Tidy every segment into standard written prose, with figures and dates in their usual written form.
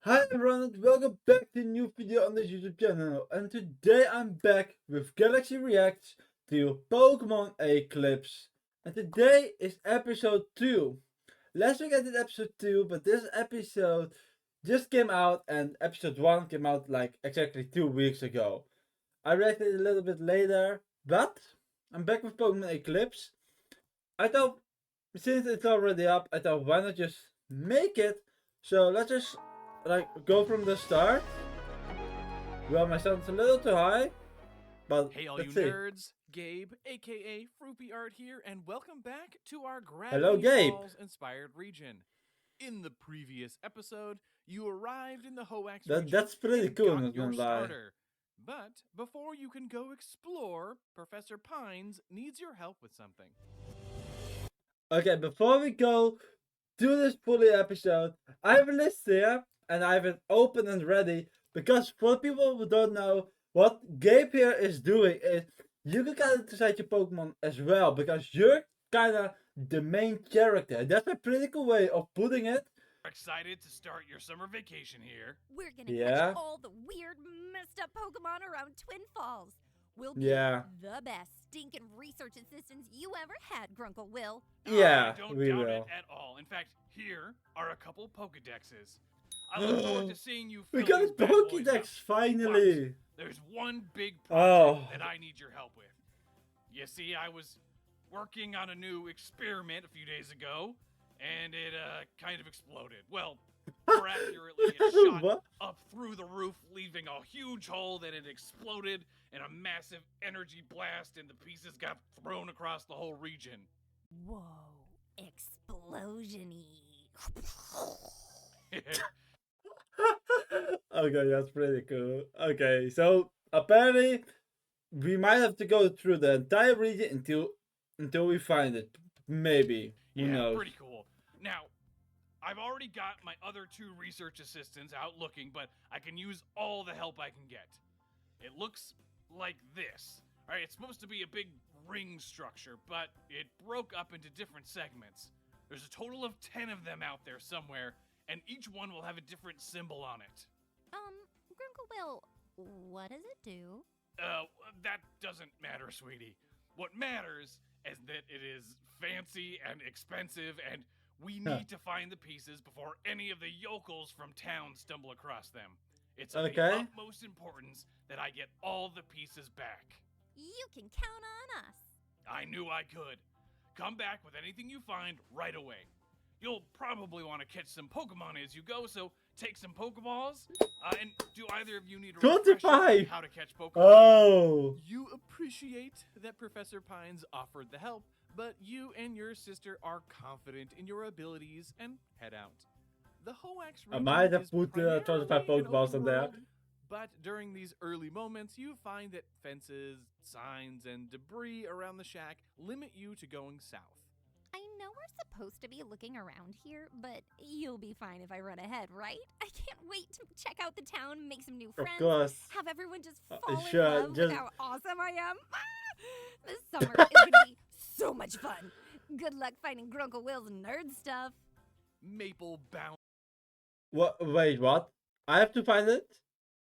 Hi everyone and welcome back to a new video on this YouTube channel, and today I'm back with Galaxy Reacts to Pokemon Eclipse. And today is episode 2. Last week I did episode 2, but this episode just came out and episode 1 came out like exactly 2 weeks ago. I reacted a little bit later, but I'm back with Pokemon Eclipse. I thought, since it's already up, I thought why not just make it? So let's just go from the start. Well, my sound's a little too high, but Hey, all let's you see. nerds! Gabe, aka Froopy Art here, and welcome back to our Hello, Gravity Gabe. Falls inspired region. In the previous episode, you arrived in the Hoax That's region pretty and cool, got not your gonna lie. starter. But before you can go explore, Professor Pines needs your help with something. Okay, before we go to this fully episode, I have a list here, and I have it open and ready, because for the people who don't know, what Gabe here is doing is, you can kind of decide your Pokemon as well, because you're kind of the main character. That's a pretty cool way of putting it. Excited to start your summer vacation here. We're gonna Yeah. catch all the weird, messed up Pokemon around Twin Falls. We'll be Yeah. the best stinking research assistants you ever had, Grunkle Will. Yeah, I don't we doubt will. it at all. In fact, here are a couple Pokedexes. I look forward to seeing you We fill got a these bad boys up. Pokédex finally. There's one big Oh. project that I need your help with. You see, I was working on a new experiment a few days ago, and it kind of exploded. Well, more accurately, it shot What? up through the roof, leaving a huge hole. Then it exploded in a massive energy blast, and the pieces got thrown across the whole region. Whoa, explosion-y. Okay, that's pretty cool. Okay, so apparently we might have to go through the entire region until we find it. Maybe. Who Yeah, knows? pretty cool. Now, I've already got my other two research assistants out looking, but I can use all the help I can get. It looks like this. All right, it's supposed to be a big ring structure, but it broke up into different segments. There's a total of 10 of them out there somewhere, and each one will have a different symbol on it. Grunkle Will, what does it do? That doesn't matter, sweetie. What matters is that it is fancy and expensive, and we need to find the pieces before any of the yokels from town stumble across them. It's of the Okay. utmost importance that I get all the pieces back. You can count on us. I knew I could. Come back with anything you find right away. You'll probably want to catch some Pokemon as you go, so take some Pokeballs. And do either of you need a refresher on 25. how to catch Pokemon? Oh. You appreciate that Professor Pines offered the help, but you and your sister are confident in your abilities and head out. The Hoax I region might have is put 25 primarily an Pokeballs open in there. world, but during these early moments, you find that fences, signs, and debris around the shack limit you to going south. I know we're supposed to be looking around here, but you'll be fine if I run ahead, right? I can't wait to check out the town, make some new Of friends, course. have everyone just Uh, fall sure, in love just- with how awesome I am. This summer is gonna be so much fun. Good luck finding Grunkle Will's nerd stuff. Maple bound. What? Wait, what? I have to find it?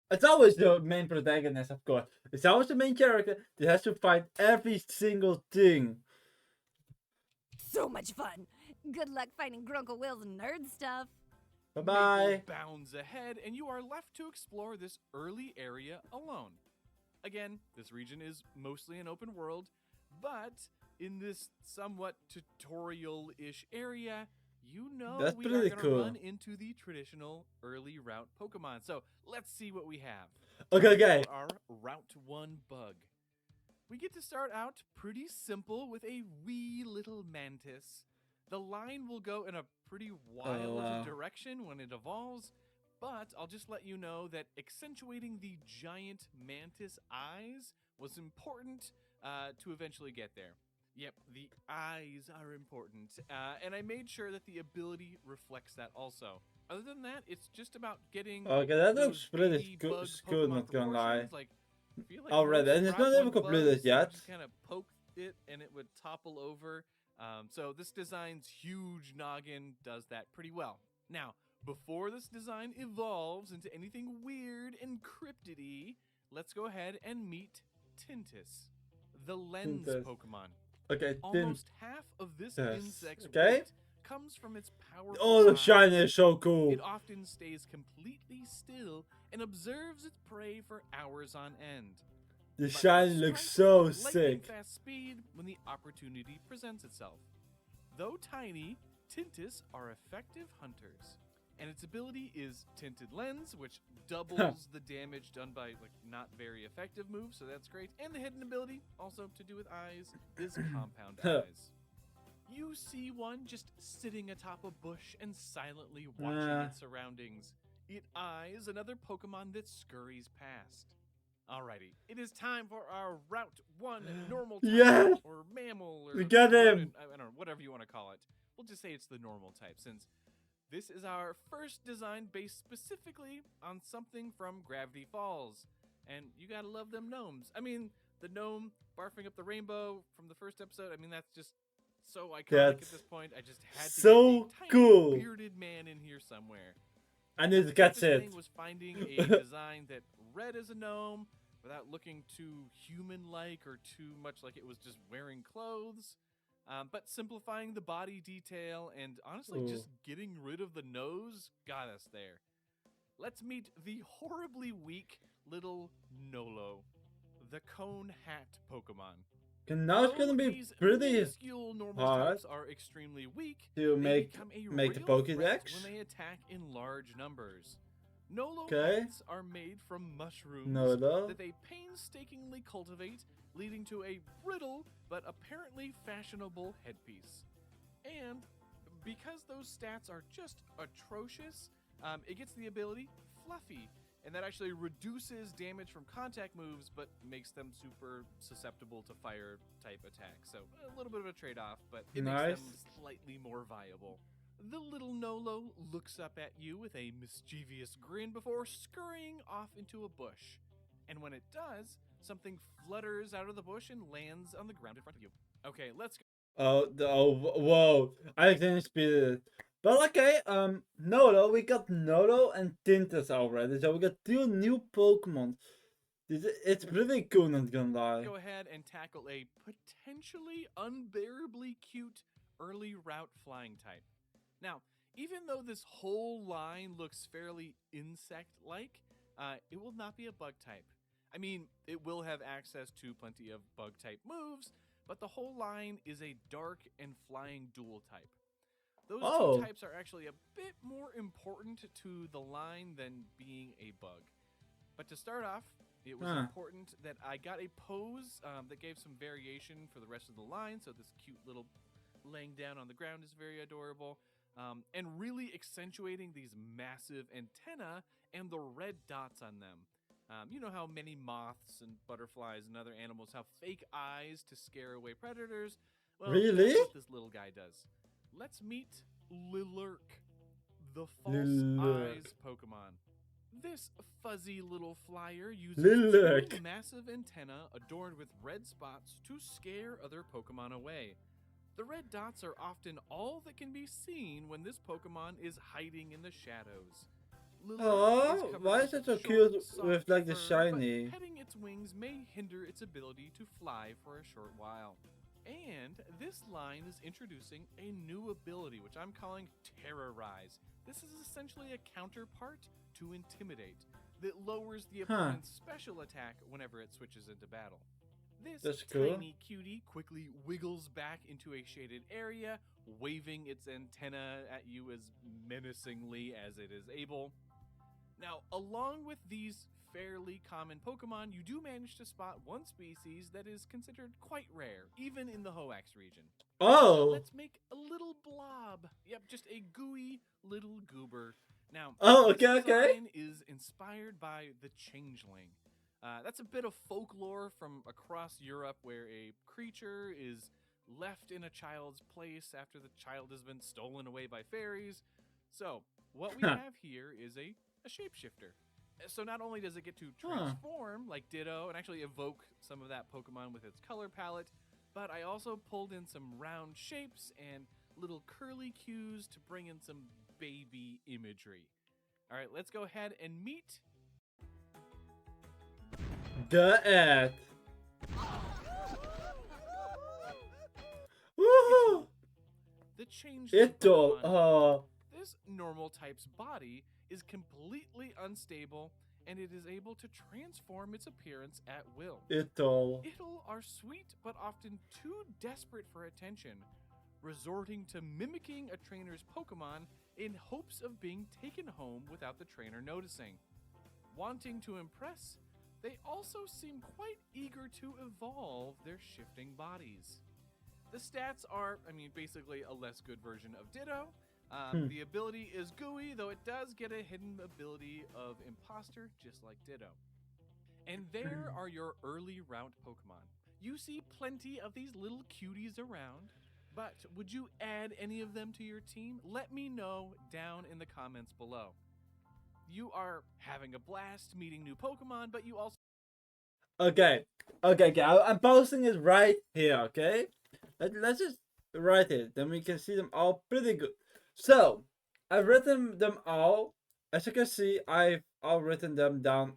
It's always the main protagonist, of course. It's always the main character that has to find every single thing. So much fun. Good luck finding Grunkle Will's nerd stuff. Bye-bye. Maple bounds ahead, and you are left to explore this early area alone. Again, this region is mostly an open world, but in this somewhat tutorial-ish area, you know That's we are pretty going to cool. run into the traditional early route Pokemon. So let's see what we have. Okay. For our Route 1 bug. We get to start out pretty simple with a wee little mantis. The line will go in a pretty wild wow. direction when it evolves, but I'll just let you know that accentuating the giant mantis eyes was important to eventually get there. Yep, the eyes are important, and I made sure that the ability reflects that also. Other than that, it's just about getting Okay, that those looks pretty baby good, bug good, Pokemon not gonna lie. proportions, like, I feel like Already, most and it's Route not even 1 completed bugs, yet. You just kind of poke it and it would topple over. So this design's huge noggin does that pretty well. Now, Before this design evolves into anything weird and cryptidy, let's go ahead and meet Tintus, the lens Tintus. Pokemon. Okay, Almost half of this Tintus. insect's Okay. weight comes from its powerful Oh, the eyes. shine is so cool. It often stays completely still and observes its prey for hours on end. The But shine it looks strikes so with lightning sick. fast speed when the opportunity presents itself. Though tiny, Tintus are effective hunters. And its ability is Tinted Lens, which doubles the damage done by not very effective moves, so that's great. And the hidden ability, also to do with eyes, is Compound Eyes. You see one just sitting atop a bush and silently watching its surroundings. It eyes another Pokemon that scurries past. Alrighty, it is time for our Route 1 normal type, Yeah. or mammal, or We got him. rodent, I don't know, whatever you want to call it. We'll just say it's the normal type, since this is our first design based specifically on something from Gravity Falls. And you gotta love them gnomes. I mean, the gnome barfing up the rainbow from the first episode, I mean, that's just so iconic at That's this point. I just had to so get a tiny cool. bearded man in here somewhere. I need to The catch toughest it. thing was finding a design that read as a gnome without looking too human-like or too much like it was just wearing clothes. But simplifying the body detail and honestly Ooh. just getting rid of the nose got us there. Let's meet the horribly weak little Nolo, the cone hat Pokemon. And now it's Though gonna be these pretty minuscule normal hard types are extremely weak, to they make become a the real threat Pokédex. when they attack in large numbers. Nolo Okay. hats are made from mushrooms Nolo. that they painstakingly cultivate, leading to a brittle but apparently fashionable headpiece. And because those stats are just atrocious, it gets the ability Fluffy, and that actually reduces damage from contact moves, but makes them super susceptible to fire type attacks. So a little bit of a trade-off, but it makes them slightly more viable. The little Nolo looks up at you with a mischievous grin before scurrying off into a bush. And when it does, something flutters out of the bush and lands on the ground in front of you. Okay, let's go. Whoa. I didn't speed it. But okay, Nolo, we got Nolo and Tintus already, so we got 2 new Pokemon. It's pretty cool, not gonna lie. Go ahead and tackle a potentially unbearably cute early route flying type. Now, even though this whole line looks fairly insect-like, it will not be a bug type. I mean, it will have access to plenty of bug-type moves, but the whole line is a dark and flying dual type. Those two types are actually a bit more important to the line than being a bug. But to start off, it was important that I got a pose that gave some variation for the rest of the line. So this cute little laying down on the ground is very adorable. And really accentuating these massive antennae and the red dots on them. You know how many moths and butterflies and other animals have fake eyes to scare away predators? Well, really? That's what this little guy does. Let's meet Lilurk, the false eyes Pokemon. This fuzzy little flyer uses 2 massive antennae adorned with red spots to scare other Pokemon away. The red dots are often all that can be seen when this Pokemon is hiding in the shadows. Oh, why is it so cute with like the shiny? But petting its wings may hinder its ability to fly for a short while. And this line is introducing a new ability, which I'm calling Terrorize. This is essentially a counterpart to Intimidate that lowers the opponent's special attack whenever it switches into battle. This tiny cutie quickly wiggles back into a shaded area, waving its antenna at you as menacingly as it is able. Now, along with these fairly common Pokemon, you do manage to spot one species that is considered quite rare, even in the Hoenn region. So let's make a little blob. Yep, just a gooey little goober. Now, this design is inspired by the Changeling. That's a bit of folklore from across Europe where a creature is left in a child's place after the child has been stolen away by fairies. So, what we have here is a shapeshifter. So not only does it get to transform like Ditto and actually evoke some of that Pokemon with its color palette, but I also pulled in some round shapes and little curly cues to bring in some baby imagery. All right, let's go ahead and meet The ad. Woohoo! the changeling Itol. Pokemon. Oh. This normal type's body is completely unstable and it is able to transform its appearance at will. Itol. It'll are sweet but often too desperate for attention, resorting to mimicking a trainer's Pokemon in hopes of being taken home without the trainer noticing. Wanting to impress, they also seem quite eager to evolve their shifting bodies. The stats are, basically a less good version of Ditto. The ability is gooey, though it does get a hidden ability of Imposter, just like Ditto. And there are your early route Pokemon. You see plenty of these little cuties around, but would you add any of them to your team? Let me know down in the comments below. You are having a blast meeting new Pokemon, but you also... Okay. I'm posting it right here, okay? Let's just write it. Then we can see them all pretty good. So, I've written them all. As you can see, I've all written them down.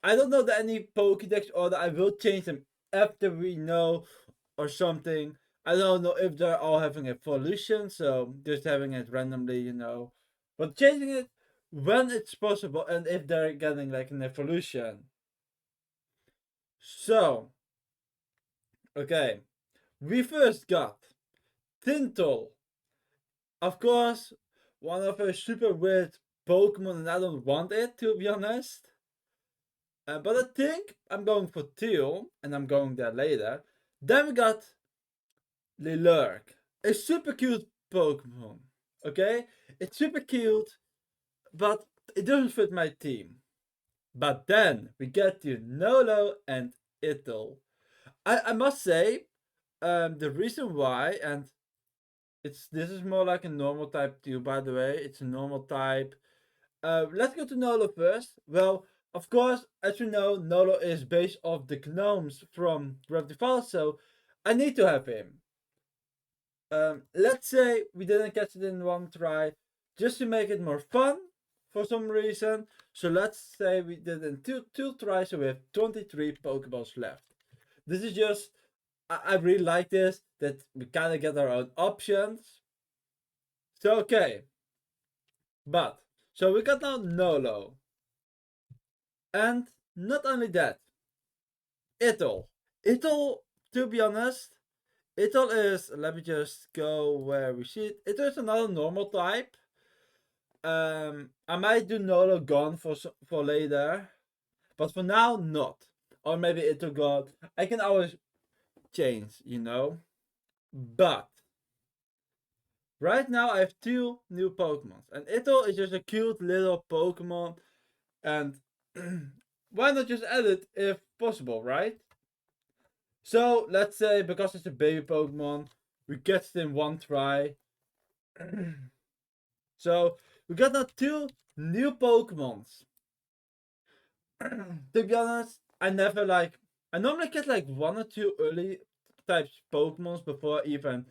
I don't know that any Pokédex order. I will change them after we know or something. I don't know if they're all having evolution, so just having it randomly, But changing it when it's possible and if they're getting like an evolution. So, okay. We first got Tintle. Of course, one of a super weird Pokemon, and I don't want it to be honest. But I think I'm going for Teal, and I'm going there later. Then we got Lilurk, a super cute Pokemon. Okay, it's super cute, but it doesn't fit my team. But then we get to Nolo and Ittle. I must say, the reason why, and this is more like a normal type too, by the way. It's a normal type. Let's go to Nolo first. Well, of course, as we know, Nolo is based off the gnomes from Gravity Falls, so I need to have him. Let's say we didn't catch it in one try, just to make it more fun for some reason. So let's say we did it in two tries, so we have 23 Pokeballs left. This is just, I really like this, that we kind of get our own options. So okay, but, so we got now Nolo. And not only that, Itol. Itol, to be honest, Itol is, let me just go where we see it. Itol is another normal type. I might do Nolo Gone for later, but for now, not. Or maybe Itol Gone. I can always change, But right now I have two new Pokemon, and Itol is just a cute little Pokemon, and why not just add it if possible, right? So let's say because it's a baby Pokemon, we get it in one try. So we got now two new Pokemons. To be honest, I normally get like one or two early types Pokemons before even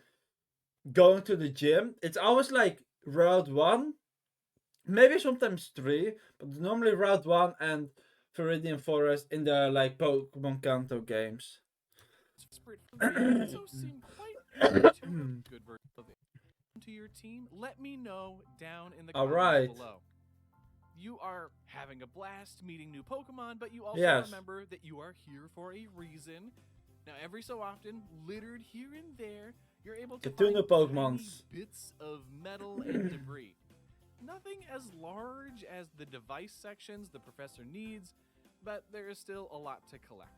going to the gym. It's always like Route 1, maybe sometimes 3, but normally Route 1 and Viridian Forest in the like Pokemon Kanto games. also seem quite eager to good version of it to your team. Let me know down in the comments below. You are having a blast meeting new Pokemon, but you also remember that you are here for a reason. Now, every so often, littered here and there, you're able to find tiny bits of metal and debris. Nothing as large as the device sections the professor needs, but there is still a lot to collect.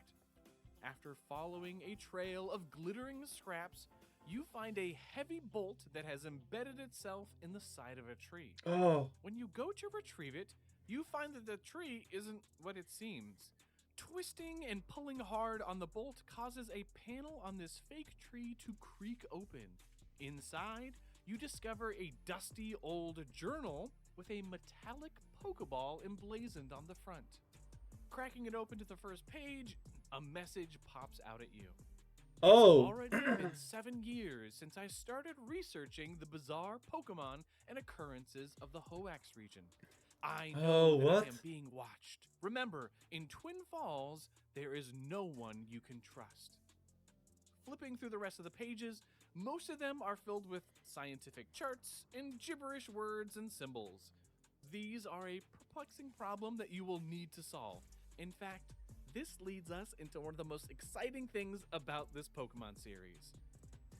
After following a trail of glittering scraps, you find a heavy bolt that has embedded itself in the side of a tree. Oh. When you go to retrieve it, you find that the tree isn't what it seems. Twisting and pulling hard on the bolt causes a panel on this fake tree to creak open. Inside, you discover a dusty old journal with a metallic Pokeball emblazoned on the front. Cracking it open to the first page, a message pops out at you. Oh. Already been 7 years since I started researching the bizarre Pokemon and occurrences of the Hoenn region. I know Oh, that I what? am being watched. Remember, in Twin Falls, there is no one you can trust. Flipping through the rest of the pages, most of them are filled with scientific charts and gibberish words and symbols. These are a perplexing problem that you will need to solve. In fact, this leads us into one of the most exciting things about this Pokemon series.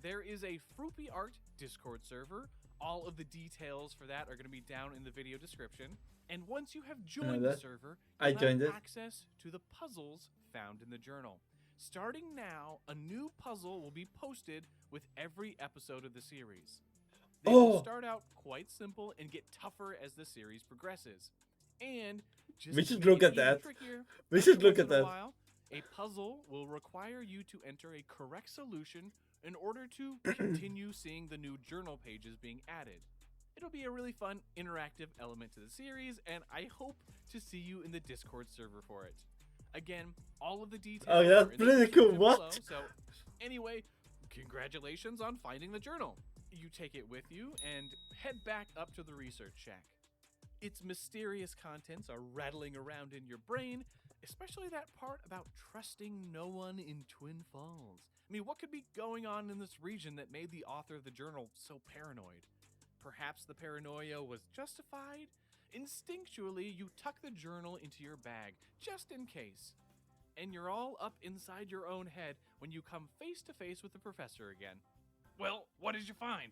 There is a Fruipy Art Discord server. All of the details for that are going to be down in the video description. And once you have joined the that. server, I you'll joined have it. access to the puzzles found in the journal. Starting now, a new puzzle will be posted with every episode of the series. They will Oh, start out quite simple and get tougher as the series progresses. And just we to should make look it at even that. trickier, We every should look once at in a that. while, a puzzle will require you to enter a correct solution in order to continue seeing the new journal pages being added. It'll be a really fun, interactive element to the series, and I hope to see you in the Discord server for it. Again, all of the details Oh, are that's in the pretty cool. description below, What? so anyway, congratulations on finding the journal. You take it with you and head back up to the research shack. Its mysterious contents are rattling around in your brain, especially that part about trusting no one in Twin Falls. I mean, what could be going on in this region that made the author of the journal so paranoid? Perhaps the paranoia was justified? Instinctually, you tuck the journal into your bag, just in case. And you're all up inside your own head when you come face to face with the professor again. Well, what did you find?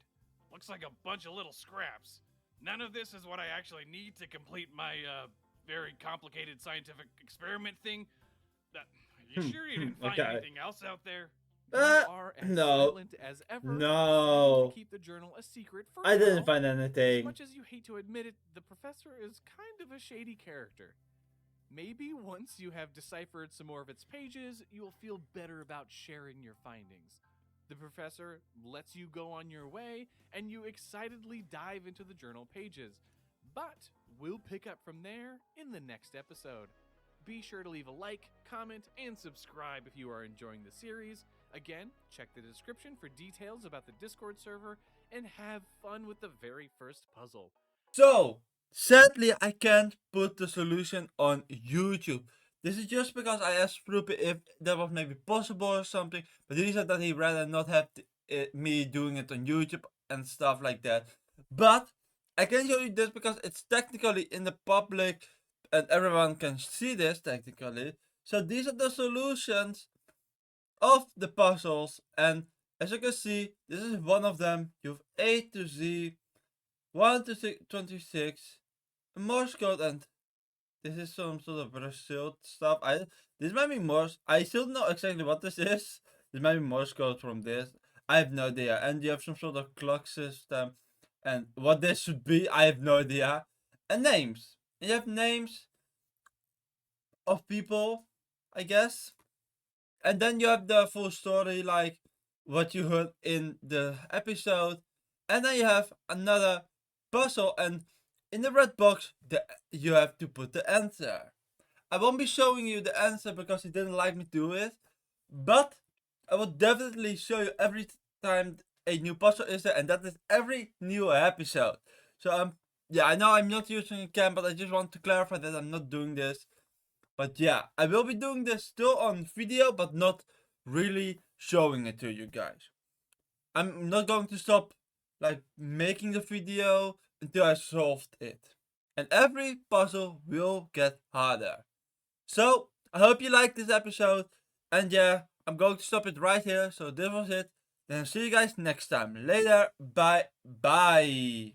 Looks like a bunch of little scraps. None of this is what I actually need to complete my very complicated scientific experiment thing. You sure you didn't find Okay. anything else out there? Uh, You are as no. silent as ever, No. trying to keep the journal a secret for I now. didn't find As anything. much as you hate to admit it, the professor is kind of a shady character. Maybe once you have deciphered some more of its pages, you'll feel better about sharing your findings. The professor lets you go on your way, and you excitedly dive into the journal pages. But we'll pick up from there in the next episode. Be sure to leave a like, comment, and subscribe if you are enjoying the series. Again, check the description for details about the Discord server, and have fun with the very first puzzle. So, sadly, I can't put the solution on YouTube. This is just because I asked Fruipy if that was maybe possible or something, but he said that he'd rather not have me doing it on YouTube and stuff like that. But I can show you this because it's technically in the public and everyone can see this technically. So these are the solutions of the puzzles, and as you can see, this is one of them. You have A to Z, 1 to 26, a Morse code, and this is some sort of result stuff. This might be Morse. I still don't know exactly what this is. This might be Morse code from this. I have no idea. And you have some sort of clock system, and what this should be, I have no idea. And names. You have names of people, I guess. And then you have the full story, like what you heard in the episode. And then you have another puzzle, and in the red box, you have to put the answer. I won't be showing you the answer because he didn't like me to do it, but I will definitely show you every time a new puzzle is there, and that is every new episode. So yeah, I know I'm not using a cam, but I just want to clarify that I'm not doing this. But yeah, I will be doing this still on video, but not really showing it to you guys. I'm not going to stop like making the video until I solved it. And every puzzle will get harder. So, I hope you liked this episode. And yeah, I'm going to stop it right here. So this was it. Then see you guys next time. Later. Bye. Bye.